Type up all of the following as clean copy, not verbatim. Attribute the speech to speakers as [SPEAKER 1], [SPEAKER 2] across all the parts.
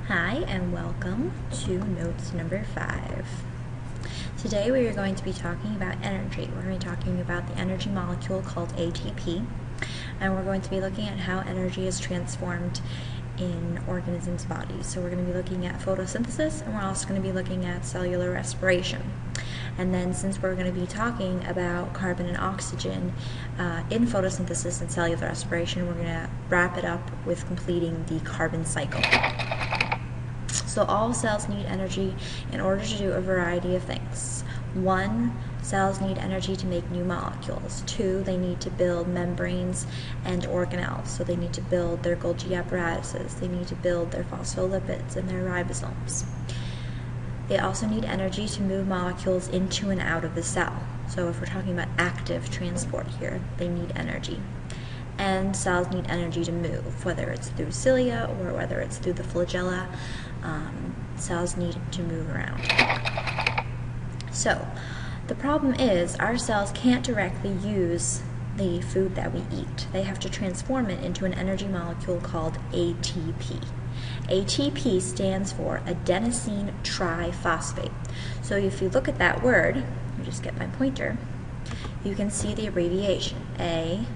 [SPEAKER 1] Hi and welcome to notes number 5. Today we are going to be talking about energy. We're going to be talking about the energy molecule called ATP, and we're going to be looking at how energy is transformed in organisms' bodies. So we're going to be looking at photosynthesis, and we're also going to be looking at cellular respiration. And then since we're going to be talking about carbon and oxygen in photosynthesis and cellular respiration, we're going to wrap it up with completing the carbon cycle. So all cells need energy in order to do a variety of things. 1, cells need energy to make new molecules. 2, they need to build membranes and organelles. So they need to build their Golgi apparatuses. They need to build their phospholipids and their ribosomes. They also need energy to move molecules into and out of the cell. So if we're talking about active transport here, they need energy. And cells need energy to move, whether it's through cilia or whether it's through the flagella. Cells need to move around. So the problem is our cells can't directly use the food that we eat. They have to transform it into an energy molecule called ATP. ATP stands for adenosine triphosphate. So if you look at that word, let me just get my pointer, you can see the abbreviation ATP,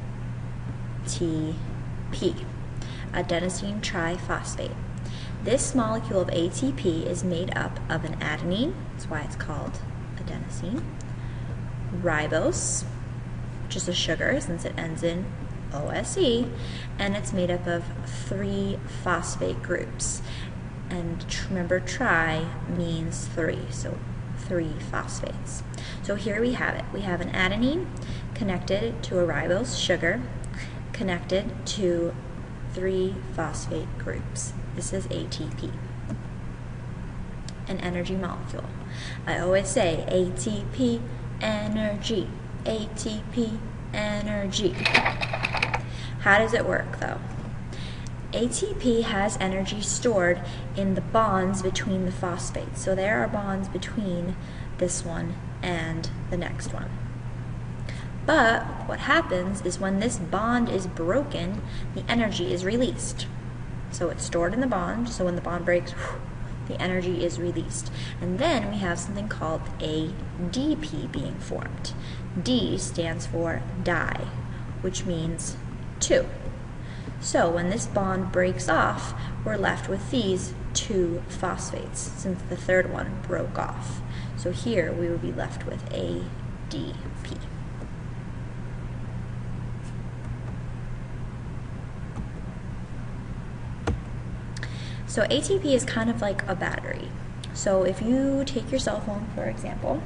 [SPEAKER 1] adenosine triphosphate. This molecule of ATP is made up of an adenine, that's why it's called adenosine, ribose, which is a sugar since it ends in OSE, and it's made up of 3 phosphate groups. And remember, tri means 3, so 3 phosphates. So here we have it. We have an adenine connected to a ribose sugar connected to 3 phosphate groups. This is ATP, an energy molecule. I always say ATP, energy, ATP, energy. How does it work though? ATP has energy stored in the bonds between the phosphates. So there are bonds between this one and the next one. But what happens is when this bond is broken, the energy is released. So it's stored in the bond, so when the bond breaks, the energy is released. And then we have something called ADP being formed. D stands for di, which means 2. So when this bond breaks off, we're left with these 2 phosphates, since the third one broke off. So here we would be left with ADP. So ATP is kind of like a battery. So if you take your cell phone, for example,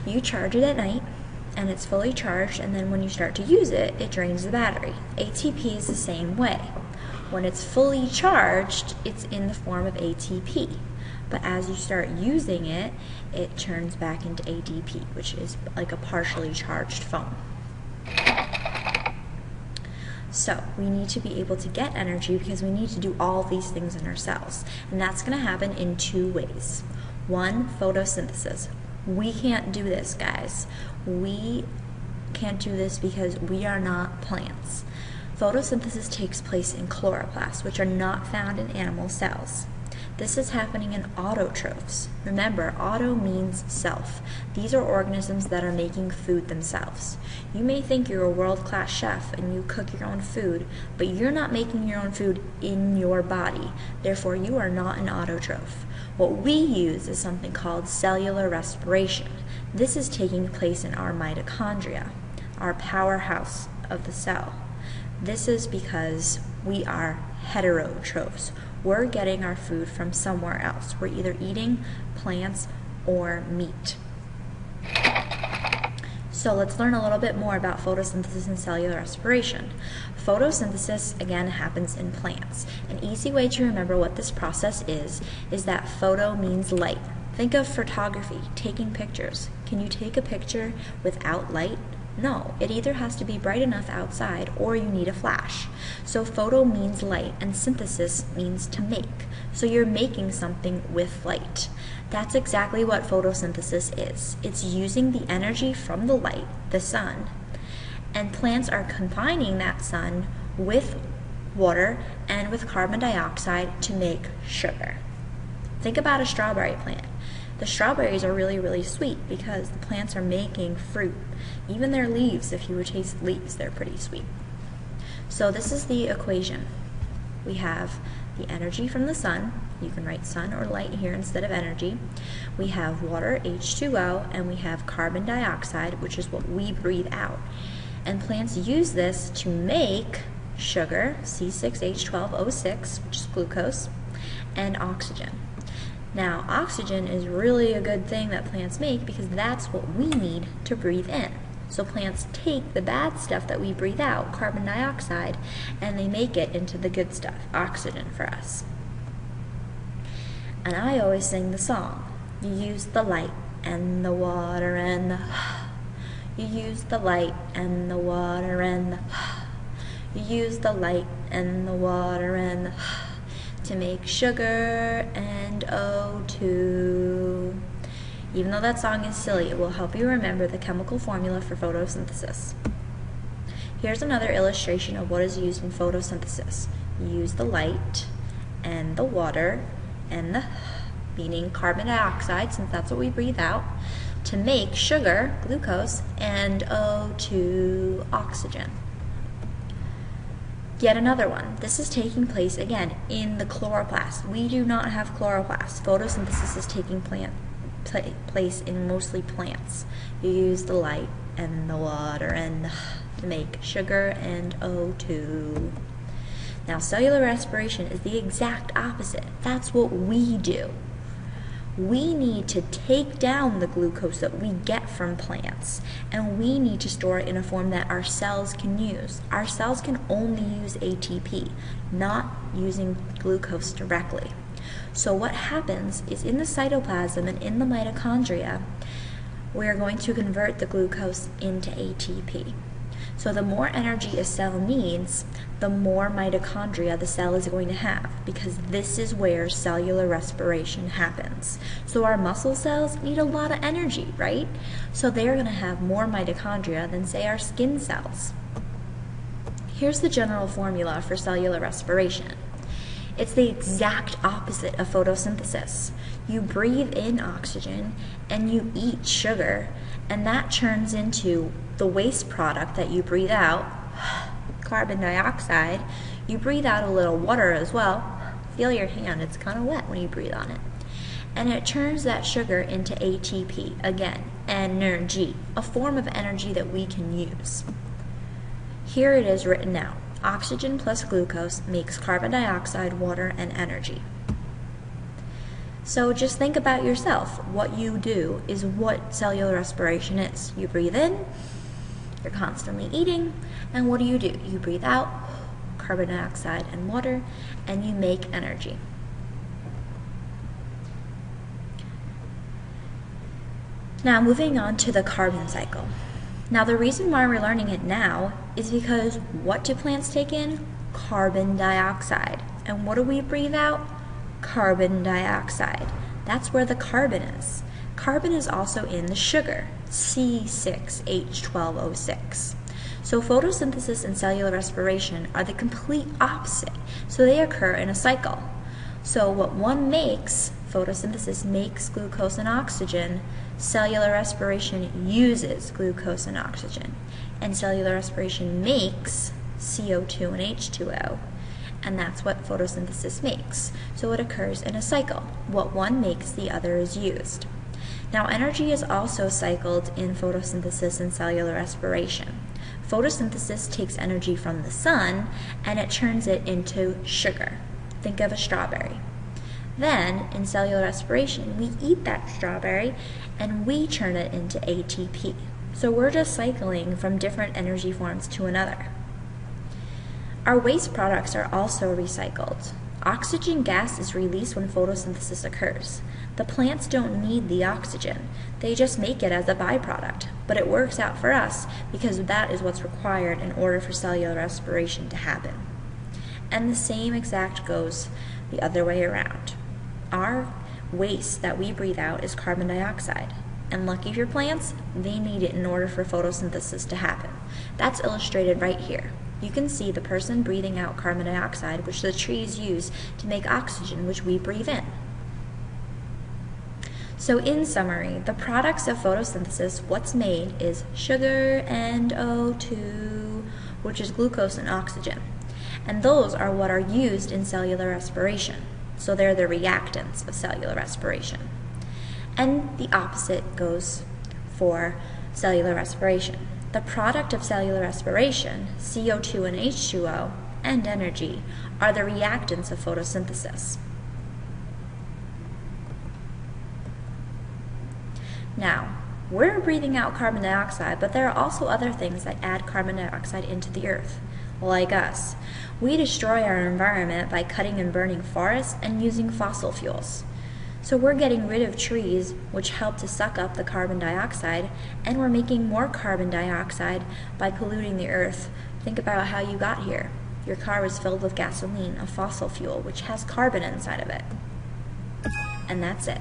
[SPEAKER 1] you charge it at night, and it's fully charged, and then when you start to use it, it drains the battery. ATP is the same way. When it's fully charged, it's in the form of ATP. But as you start using it, it turns back into ADP, which is like a partially charged phone. So we need to be able to get energy because we need to do all these things in our cells. And that's going to happen in 2 ways. 1, photosynthesis. We can't do this, guys. We can't do this because we are not plants. Photosynthesis takes place in chloroplasts, which are not found in animal cells. This is happening in autotrophs. Remember, auto means self. These are organisms that are making food themselves. You may think you're a world-class chef and you cook your own food, but you're not making your own food in your body. Therefore, you are not an autotroph. What we use is something called cellular respiration. This is taking place in our mitochondria, our powerhouse of the cell. This is because we are heterotrophs. We're getting our food from somewhere else. We're either eating plants or meat. So let's learn a little bit more about photosynthesis and cellular respiration. Photosynthesis, again, happens in plants. An easy way to remember what this process is that photo means light. Think of photography, taking pictures. Can you take a picture without light? No, it either has to be bright enough outside or you need a flash. So photo means light and synthesis means to make. So you're making something with light. That's exactly what photosynthesis is. It's using the energy from the light, the sun, and plants are combining that sun with water and with carbon dioxide to make sugar. Think about a strawberry plant. The strawberries are really, really sweet because the plants are making fruit. Even their leaves, if you would taste leaves, they're pretty sweet. So this is the equation. We have the energy from the sun. You can write sun or light here instead of energy. We have water, H2O, and we have carbon dioxide, which is what we breathe out. And plants use this to make sugar, C6H12O6, which is glucose, and oxygen. Now, oxygen is really a good thing that plants make because that's what we need to breathe in. So plants take the bad stuff that we breathe out, carbon dioxide, and they make it into the good stuff, oxygen for us. And I always sing the song. You use the light and the water and the you use the light and the water and the you use the light and the water and the to make sugar and O2. Even though that song is silly, it will help you remember the chemical formula for photosynthesis. Here's another illustration of what is used in photosynthesis. You use the light and the water and the, meaning carbon dioxide, since that's what we breathe out, to make sugar, glucose, and O2, oxygen. Yet another one. This is taking place, again, in the chloroplast. We do not have chloroplasts. Photosynthesis is taking place in mostly plants. You use the light and the water and to make sugar and O2. Now, cellular respiration is the exact opposite. That's what we do. We need to take down the glucose that we get from plants, and we need to store it in a form that our cells can use. Our cells can only use ATP, not using glucose directly. So what happens is in the cytoplasm and in the mitochondria, we are going to convert the glucose into ATP. So the more energy a cell needs, the more mitochondria the cell is going to have, because this is where cellular respiration happens. So our muscle cells need a lot of energy, right? So they're going to have more mitochondria than, say, our skin cells. Here's the general formula for cellular respiration. It's the exact opposite of photosynthesis. You breathe in oxygen and you eat sugar, and that turns into the waste product that you breathe out, carbon dioxide. You breathe out a little water as well. Feel your hand, it's kind of wet when you breathe on it. And it turns that sugar into ATP, again, energy, a form of energy that we can use. Here it is written out. Oxygen plus glucose makes carbon dioxide, water, and energy. So just think about yourself. What you do is what cellular respiration is. You breathe in, you're constantly eating, and what do? You breathe out carbon dioxide and water, and you make energy. Now moving on to the carbon cycle. Now the reason why we're learning it now is because what do plants take in? Carbon dioxide. And what do we breathe out? Carbon dioxide. That's where the carbon is. Carbon is also in the sugar, C6H12O6. So photosynthesis and cellular respiration are the complete opposite. So they occur in a cycle. So what one makes, photosynthesis makes glucose and oxygen, cellular respiration uses glucose and oxygen. And cellular respiration makes CO2 and H2O. And that's what photosynthesis makes. So it occurs in a cycle. What one makes, the other is used. Now, energy is also cycled in photosynthesis and cellular respiration. Photosynthesis takes energy from the sun and it turns it into sugar. Think of a strawberry. Then, in cellular respiration, we eat that strawberry and we turn it into ATP. So we're just cycling from different energy forms to another. Our waste products are also recycled. Oxygen gas is released when photosynthesis occurs. The plants don't need the oxygen. They just make it as a byproduct. But it works out for us because that is what's required in order for cellular respiration to happen. And the same exact goes the other way around. Our waste that we breathe out is carbon dioxide. And lucky for plants, they need it in order for photosynthesis to happen. That's illustrated right here. you can see the person breathing out carbon dioxide, which the trees use to make oxygen, which we breathe in. So in summary, the products of photosynthesis, what's made is sugar and O2, which is glucose and oxygen. And those are what are used in cellular respiration. So they're the reactants of cellular respiration. And the opposite goes for cellular respiration. The product of cellular respiration, CO2 and H2O, and energy, are the reactants of photosynthesis. Now, we're breathing out carbon dioxide, but there are also other things that add carbon dioxide into the earth, like us. We destroy our environment by cutting and burning forests and using fossil fuels. So we're getting rid of trees, which help to suck up the carbon dioxide, and we're making more carbon dioxide by polluting the earth. Think about how you got here. Your car was filled with gasoline, a fossil fuel, which has carbon inside of it. And that's it.